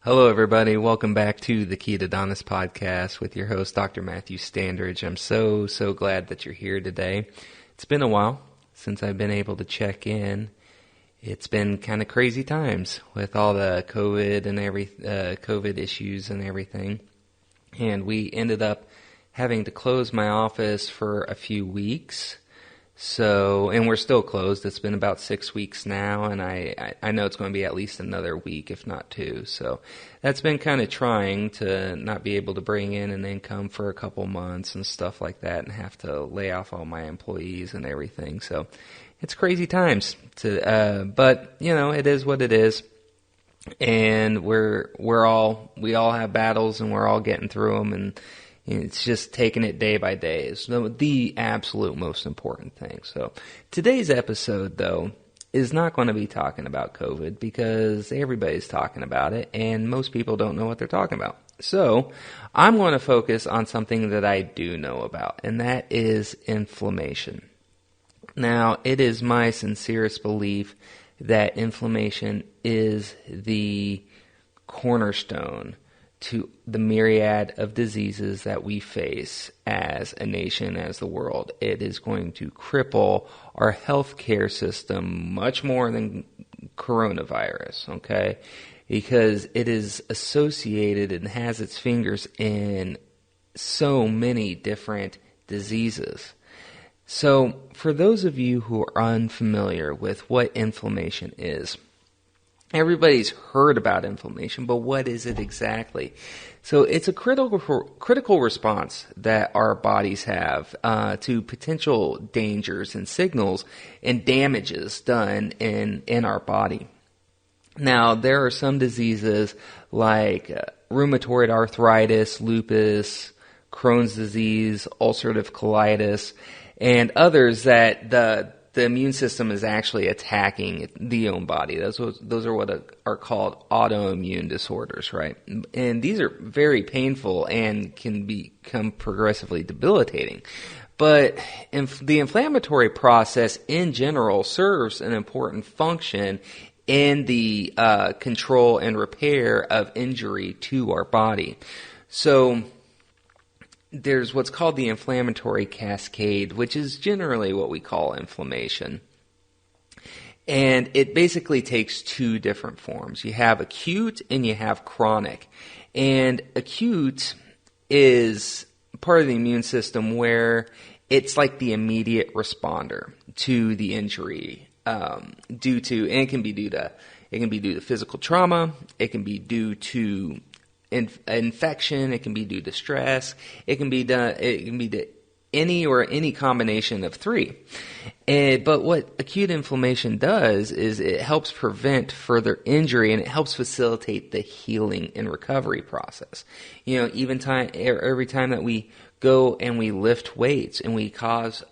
Hello, everybody. Welcome back to the Ketodontist podcast with your host, Dr. Matthew Standridge. I'm so glad that you're here today. It's been a while since I've been able to check in. It's been kind of crazy times with all the COVID and COVID issues and everything. And we ended up having to close my office for a few weeks. And we're still closed. It's been about 6 weeks now, and I know it's going to be at least another week, if not two. So that's been kind of trying to not be able to bring in an income for a couple months and stuff like that, and have to lay off all my employees and everything. So it's crazy times. But you know, it is what it is, and we all have battles, and we're all getting through them, and it's just taking it day by day is the absolute most important thing. So today's episode, though, is not going to be talking about COVID because everybody's talking about it and most people don't know what they're talking about. So I'm going to focus on something that I do know about, and that is inflammation. Now, it is my sincerest belief that inflammation is the cornerstone to the myriad of diseases that we face as a nation, as the world. It is going to cripple our healthcare system much more than coronavirus, okay? Because it is associated and has its fingers in so many different diseases. So, for those of you who are unfamiliar with what inflammation is, everybody's heard about inflammation, but what is it exactly? So it's a critical response that our bodies have to potential dangers and signals and damages done in our body. Now, there are some diseases like rheumatoid arthritis, lupus, Crohn's disease, ulcerative colitis, and others that the immune system is actually attacking the own body. Those are what are called autoimmune disorders, right? And these are very painful and can become progressively debilitating. But the inflammatory process in general serves an important function in the control and repair of injury to our body. So there's what's called the inflammatory cascade, which is generally what we call inflammation. And it basically takes two different forms. You have acute and you have chronic. And acute is part of the immune system where it's like the immediate responder to the injury due to physical trauma, it can be due to infection, it can be due to stress, it can be to any combination of three. But what acute inflammation does is it helps prevent further injury and it helps facilitate the healing and recovery process. You know, every time that we go and we lift weights and we cause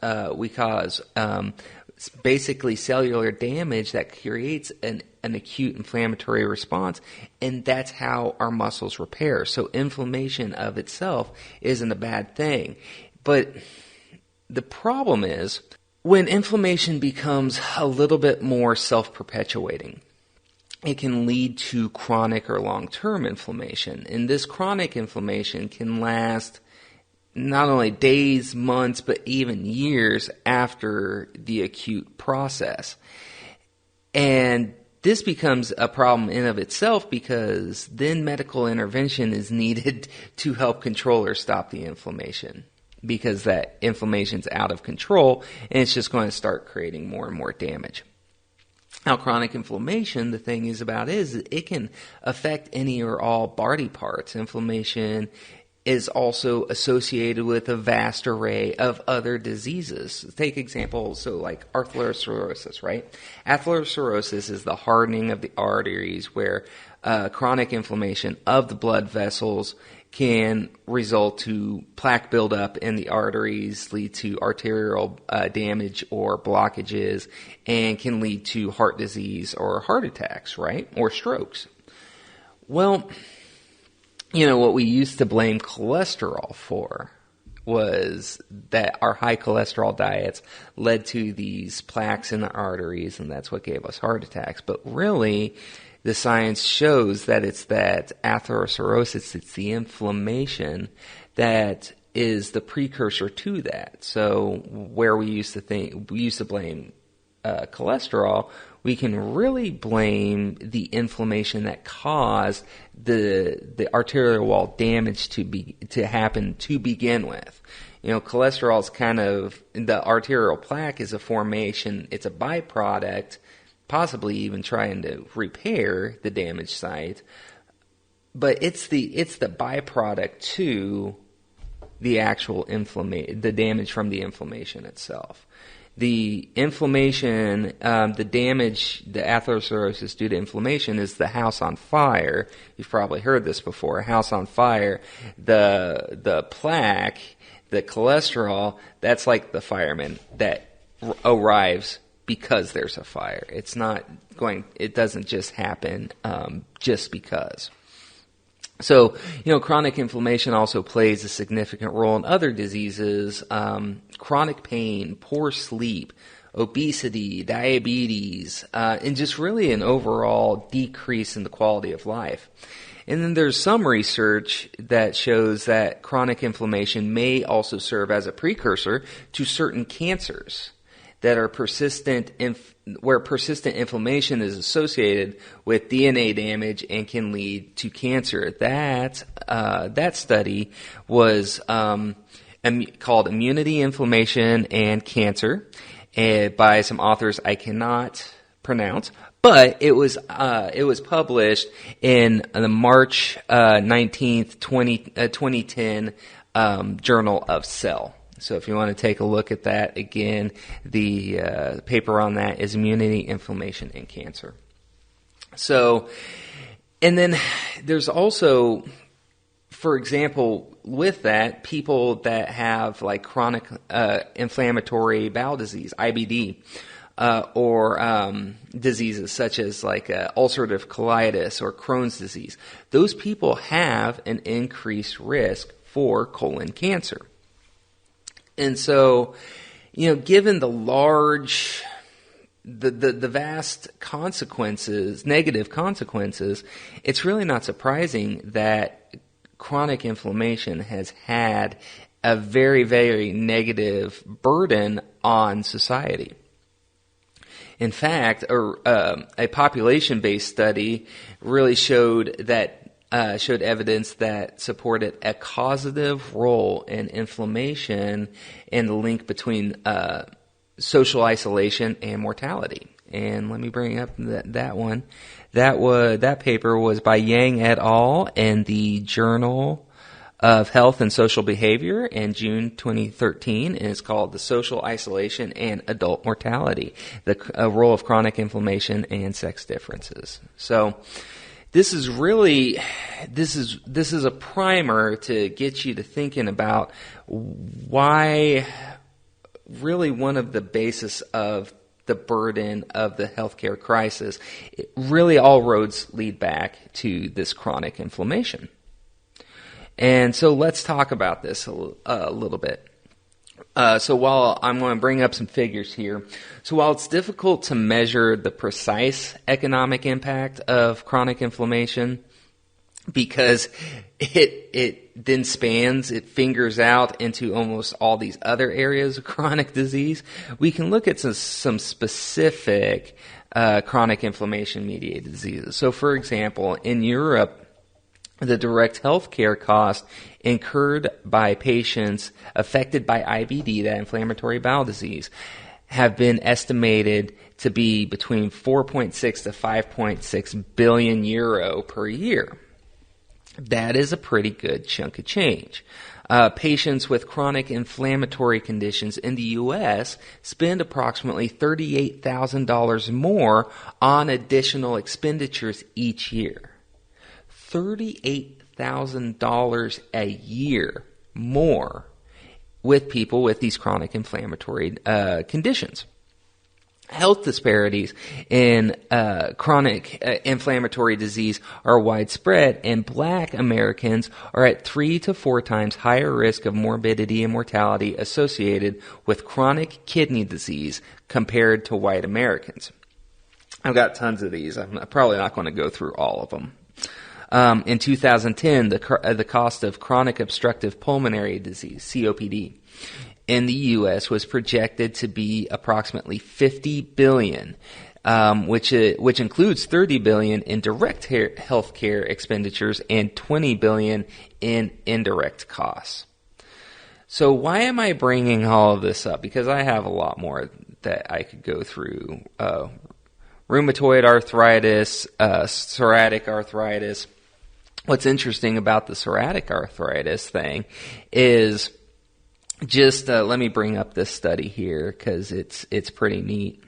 basically cellular damage that creates an acute inflammatory response, and that's how our muscles repair. So inflammation of itself isn't a bad thing. But the problem is when inflammation becomes a little bit more self-perpetuating, it can lead to chronic or long-term inflammation. And this chronic inflammation can last not only days, months, but even years after the acute process. And this becomes a problem in of itself because then medical intervention is needed to help control or stop the inflammation, because that inflammation's out of control and it's just going to start creating more and more damage. Now, chronic inflammation, the thing is it can affect any or all body parts. Inflammation is also associated with a vast array of other diseases. Take examples, so like atherosclerosis, right? Atherosclerosis is the hardening of the arteries where chronic inflammation of the blood vessels can result to plaque buildup in the arteries, lead to arterial damage or blockages, and can lead to heart disease or heart attacks, right? Or strokes. Well, you know, what we used to blame cholesterol for was that our high cholesterol diets led to these plaques in the arteries, and that's what gave us heart attacks. But really, the science shows that it's that atherosclerosis, it's the inflammation that is the precursor to that. So where we used to blame cholesterol, we can really blame the inflammation that caused the arterial wall damage to happen to begin with. Cholesterol is kind of, the arterial plaque is a formation, it's a byproduct, possibly even trying to repair the damaged site, but it's the byproduct to the actual the damage from the inflammation itself. The inflammation, the damage, the atherosclerosis due to inflammation is the house on fire. You've probably heard this before. House on fire. The plaque, the cholesterol, that's like the fireman that arrives because there's a fire. It doesn't just happen just because. So, chronic inflammation also plays a significant role in other diseases, chronic pain, poor sleep, obesity, diabetes, and just really an overall decrease in the quality of life. And then there's some research that shows that chronic inflammation may also serve as a precursor to certain cancers that are where persistent inflammation is associated with DNA damage and can lead to cancer. That study was called Immunity, Inflammation, and Cancer by some authors I cannot pronounce, but it was published in the March 19th, 2010 Journal of Cell. So if you want to take a look at that, again, the paper on that is Immunity, Inflammation, and Cancer. So, and then there's also, for example, with that, people that have like chronic inflammatory bowel disease, IBD, or diseases such as like ulcerative colitis or Crohn's disease, those people have an increased risk for colon cancer. And so, given the vast consequences, negative consequences, it's really not surprising that chronic inflammation has had a very, very negative burden on society. In fact, a population-based study really showed evidence that supported a causative role in inflammation and the link between social isolation and mortality. And let me bring up that one. That paper was by Yang et al. In the Journal of Health and Social Behavior in June 2013, and it's called The Social Isolation and Adult Mortality, the Role of Chronic Inflammation and Sex Differences. So this is a primer to get you to thinking about why really one of the basis of the burden of the healthcare crisis, really all roads lead back to this chronic inflammation. And so let's talk about this a little bit. So while I'm going to bring up some figures here, so while it's difficult to measure the precise economic impact of chronic inflammation, because it then it fingers out into almost all these other areas of chronic disease, we can look at some specific chronic inflammation-mediated diseases. So for example, in Europe, the direct health care cost incurred by patients affected by IBD, that inflammatory bowel disease, have been estimated to be between 4.6 to 5.6 billion euro per year. That is a pretty good chunk of change. Patients with chronic inflammatory conditions in the U.S. spend approximately $38,000 more on additional expenditures each year. $38,000 a year more with people with these chronic inflammatory conditions. Health disparities in chronic inflammatory disease are widespread, and Black Americans are at 3 to 4 times higher risk of morbidity and mortality associated with chronic kidney disease compared to white Americans. I've got tons of these. I'm probably not going to go through all of them. In 2010, the cost of chronic obstructive pulmonary disease, COPD, in the U.S. was projected to be approximately $50 billion, which includes $30 billion in direct healthcare expenditures and $20 billion in indirect costs. So why am I bringing all of this up? Because I have a lot more that I could go through. Rheumatoid arthritis, psoriatic arthritis. What's interesting about the psoriatic arthritis thing is just, let me bring up this study here because it's pretty neat.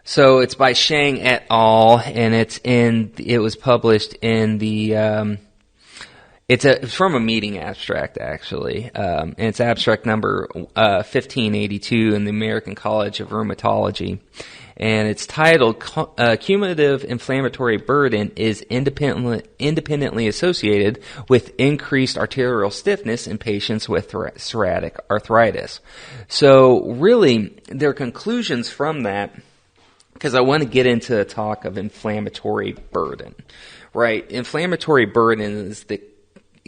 So it's by Shang et al. And it was published in the, it's from a meeting abstract, actually. And it's abstract number 1582 in the American College of Rheumatology. And it's titled, Cumulative Inflammatory Burden is independently associated with increased arterial stiffness in patients with psoriatic arthritis. So really, there are conclusions from that, because I want to get into the talk of inflammatory burden, right? Inflammatory burden is the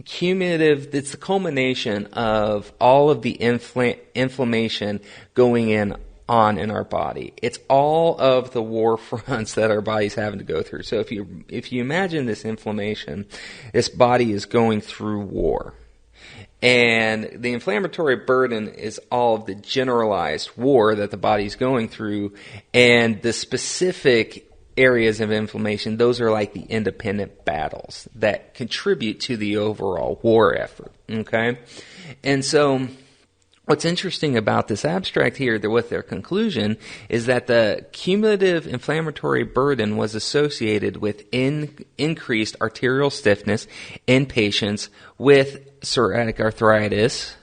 cumulative, it's the culmination of all of the inflammation going on in our body. It's all of the war fronts that our body's having to go through. So if you imagine this inflammation, this body is going through war. And the inflammatory burden is all of the generalized war that the body's going through, and the specific areas of inflammation, those are like the independent battles that contribute to the overall war effort, okay? And so what's interesting about this abstract here, with their conclusion, is that the cumulative inflammatory burden was associated with increased arterial stiffness in patients with psoriatic arthritis,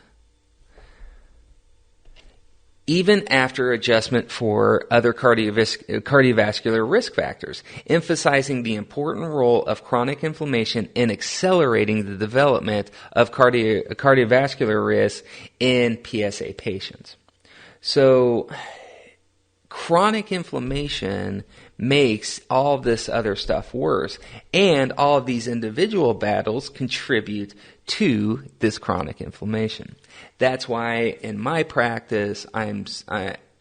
even after adjustment for other cardiovascular risk factors, emphasizing the important role of chronic inflammation in accelerating the development of cardiovascular risk in PSA patients. So, chronic inflammation makes all of this other stuff worse, and all of these individual battles contribute to this chronic inflammation. That's why in my practice,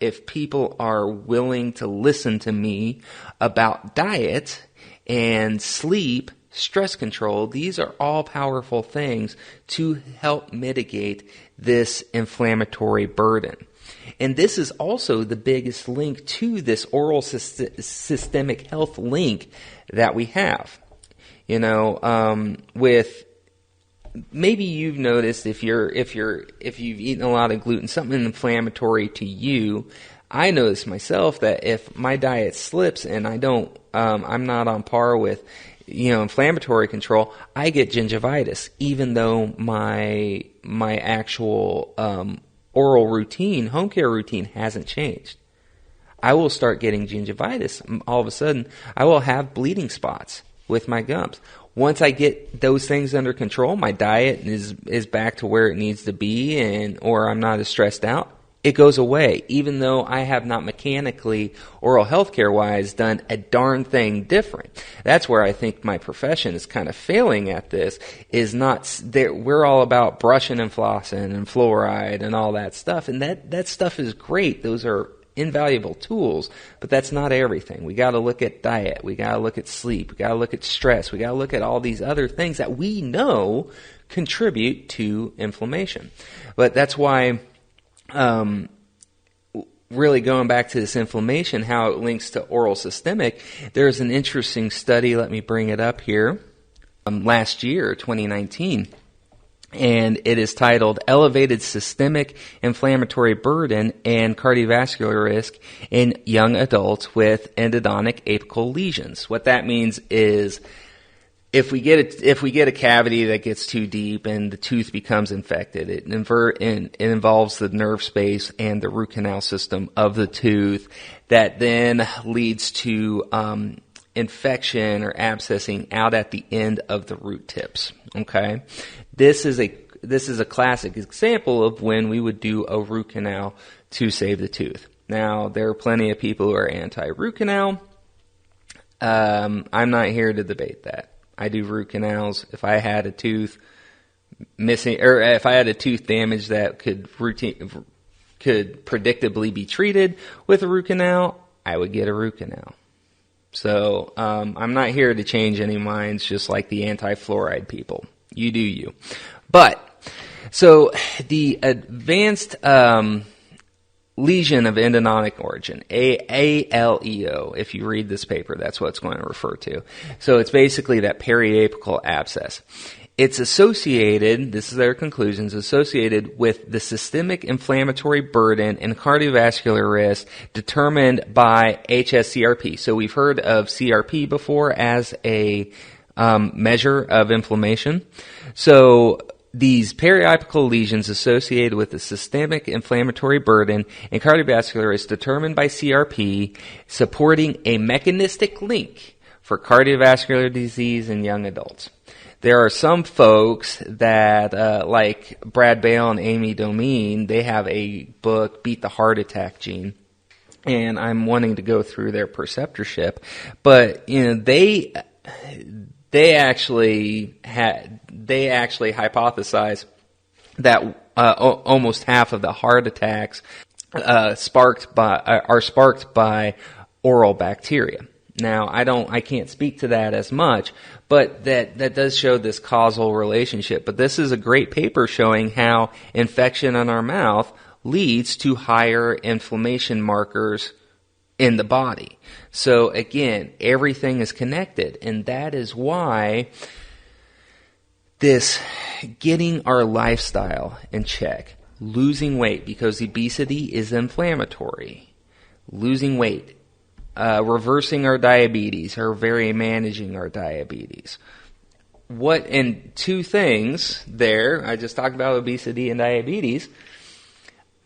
if people are willing to listen to me about diet and sleep, stress control, these are all powerful things to help mitigate this inflammatory burden. And this is also the biggest link to this oral systemic health link that we have. With maybe you've noticed if you've eaten a lot of gluten, something inflammatory to you. I notice myself that if my diet slips and I'm not on par with, inflammatory control, I get gingivitis, even though my actual oral routine, home care routine hasn't changed. I will start getting gingivitis. All of a sudden, I will have bleeding spots with my gums. Once I get those things under control, my diet is back to where it needs to be, or I'm not as stressed out, it goes away, even though I have not mechanically, oral healthcare wise, done a darn thing different. That's where I think my profession is kind of failing at this, is not there. We're all about brushing and flossing and fluoride and all that stuff, and that stuff is great. Those are invaluable tools, but that's not everything. We got to look at diet, we got to look at sleep, we got to look at stress, we got to look at all these other things that we know contribute to inflammation. But that's why really going back to this inflammation, how it links to oral systemic, there's an interesting study, let me bring it up here, last year, 2019, and it is titled Elevated Systemic Inflammatory Burden and Cardiovascular Risk in Young Adults with Endodontic Apical Lesions. What that means is if we get a cavity that gets too deep and the tooth becomes infected, it involves the nerve space and the root canal system of the tooth, that then leads to infection or abscessing out at the end of the root tips. Okay, this is a classic example of when we would do a root canal to save the tooth. Now, there are plenty of people who are anti-root canal. I'm not here to debate that. I do root canals. If I had a tooth missing, or if I had a tooth damage that could predictably be treated with a root canal, I would get a root canal. So I'm not here to change any minds, just like the anti-fluoride people. You do you. But, so the advanced lesion of endodontic origin, ALEO, if you read this paper, that's what it's going to refer to. So it's basically that periapical abscess. It's associated, this is their conclusions, associated with the systemic inflammatory burden and cardiovascular risk determined by HSCRP. So we've heard of CRP before as a measure of inflammation. So these periapical lesions associated with the systemic inflammatory burden and cardiovascular risk determined by CRP, supporting a mechanistic link for cardiovascular disease in young adults. There are some folks that, like Brad Bale and Amy Domine, they have a book, Beat the Heart Attack Gene, and I'm wanting to go through their preceptorship. But they actually hypothesize that almost half of the heart attacks are sparked by oral bacteria. Now, I can't speak to that as much, but that does show this causal relationship. But this is a great paper showing how infection in our mouth leads to higher inflammation markers in the body. So again, everything is connected, and that is why this getting our lifestyle in check, losing weight, because obesity is inflammatory, losing weight, reversing our diabetes, or managing our diabetes. And two things there, I just talked about obesity and diabetes.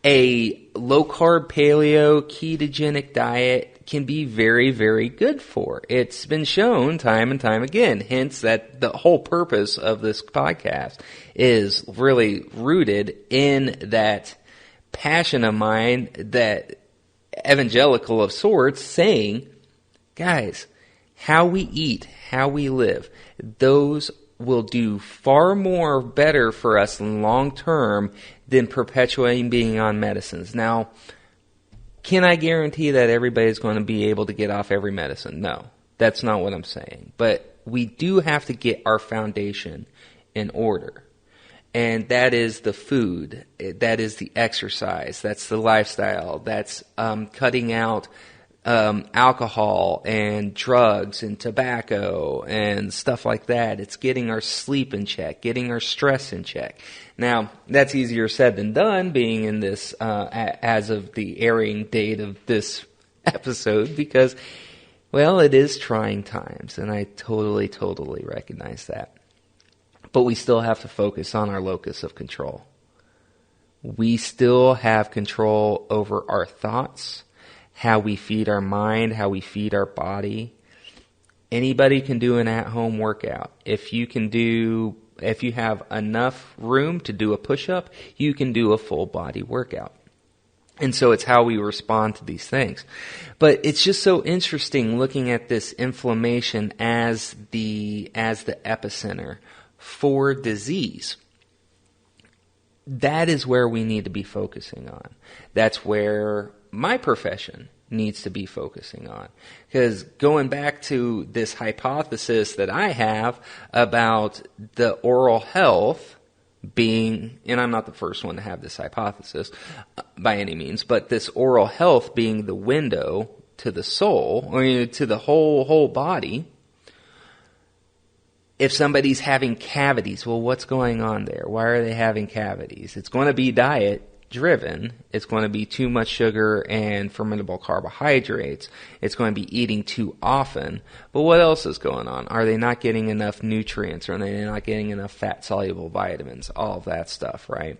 A low-carb paleo ketogenic diet can be very, very good for. It's been shown time and time again, hence that the whole purpose of this podcast is really rooted in that passion of mine, that evangelical of sorts, saying, guys, how we eat, how we live, those will do far more better for us in long term than perpetuating being on medicines. Now, can I guarantee that everybody's going to be able to get off every medicine? No, that's not what I'm saying. But we do have to get our foundation in order. And that is the food, that is the exercise, that's the lifestyle, that's cutting out alcohol and drugs and tobacco and stuff like that. It's getting our sleep in check, getting our stress in check. Now, that's easier said than done, being in this as of the airing date of this episode, because, well, it is trying times, and I totally recognize that. But we still have to focus on our locus of control. We still have control over our thoughts, how we feed our mind, how we feed our body. Anybody can do an at-home workout. If you have enough room to do a push-up, you can do a full body workout. And so it's how we respond to these things. But it's just so interesting looking at this inflammation as the epicenter for disease. That is where we need to be focusing on. That's where my profession needs to be focusing on. Because going back to this hypothesis that I have about the oral health being, and I'm not the first one to have this hypothesis by any means, but this oral health being the window to the soul, or to the whole body. If somebody's having cavities, well, what's going on there? Why are they having cavities? It's going to be diet-driven. It's going to be too much sugar and fermentable carbohydrates. It's going to be eating too often. But what else is going on? Are they not getting enough nutrients? Are they not getting enough fat-soluble vitamins? All of that stuff, right?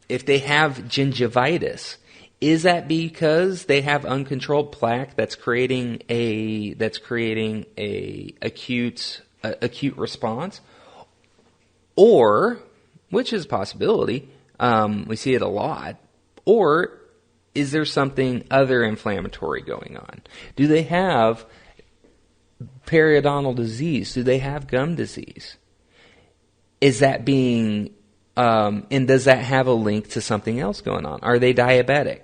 If they have gingivitis, is that because they have uncontrolled plaque that's creating a acute response? Or, which is a possibility, we see it a lot, or is there something other inflammatory going on? Do they have periodontal disease? Do they have gum disease? Is that being, and does that have a link to something else going on? Are they diabetic?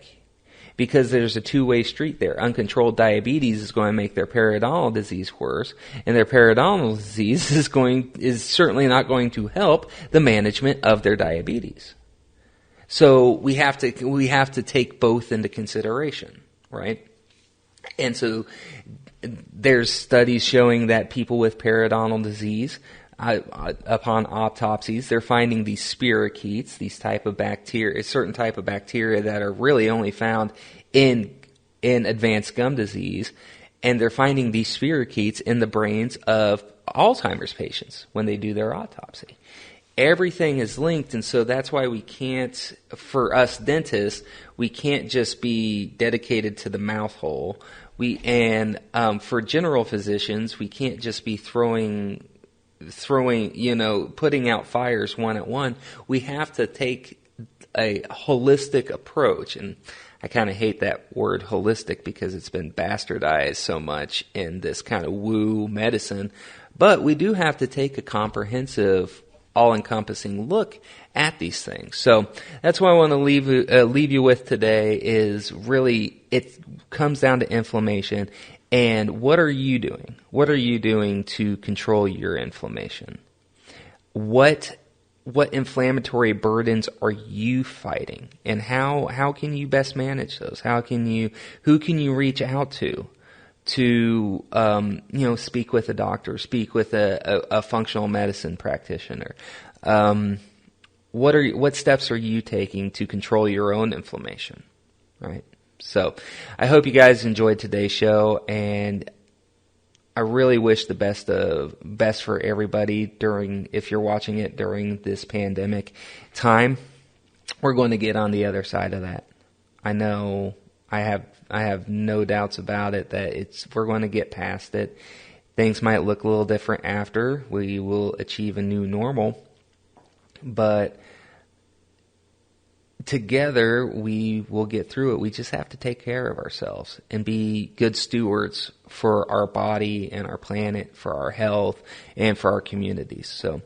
Because there's a two-way street there. Uncontrolled diabetes is going to make their periodontal disease worse, and their periodontal disease is certainly not going to help the management of their diabetes. So we have to take both into consideration, right? And so there's studies showing that people with periodontal disease, upon autopsies, they're finding these spirochetes, these type of bacteria, a certain type of bacteria that are really only found in advanced gum disease, and they're finding these spirochetes in the brains of Alzheimer's patients when they do their autopsy. Everything is linked, and so that's why we can't, for us dentists, we can't just be dedicated to the mouth hole. For general physicians, we can't just be throwing, putting out fires one at one. We have to take a holistic approach, and I kind of hate that word holistic because it's been bastardized so much in this kind of woo medicine, but we do have to take a comprehensive, all-encompassing look at these things. So that's what I want to leave you with today is really it comes down to inflammation. And what are you doing? What are you doing to control your inflammation? What inflammatory burdens are you fighting? And how can you best manage those? Who can you reach out to speak with a doctor, speak with a functional medicine practitioner? What steps are you taking to control your own inflammation? Right? So I hope you guys enjoyed today's show, and I really wish the best for everybody if you're watching it during this pandemic time. We're going to get on the other side of that. I know I have no doubts about it that we're going to get past it. Things might look a little different after. We will achieve a new normal, but together we will get through it. We just have to take care of ourselves and be good stewards for our body and our planet, for our health, and for our communities. So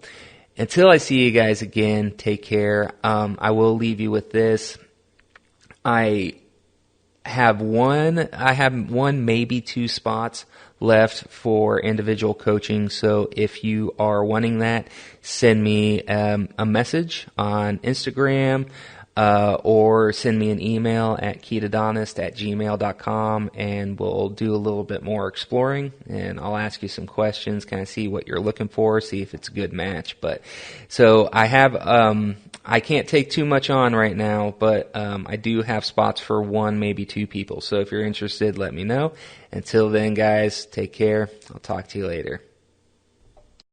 until I see you guys again, take care. I will leave you with this. I have one, maybe two spots left for individual coaching. So if you are wanting that, send me a message on Instagram, or send me an email at ketodontist@gmail.com, and we'll do a little bit more exploring, and I'll ask you some questions, kind of see what you're looking for, see if it's a good match. But so I can't take too much on right now, but I do have spots for one, maybe two people. So if you're interested, let me know. Until then, guys, take care. I'll talk to you later.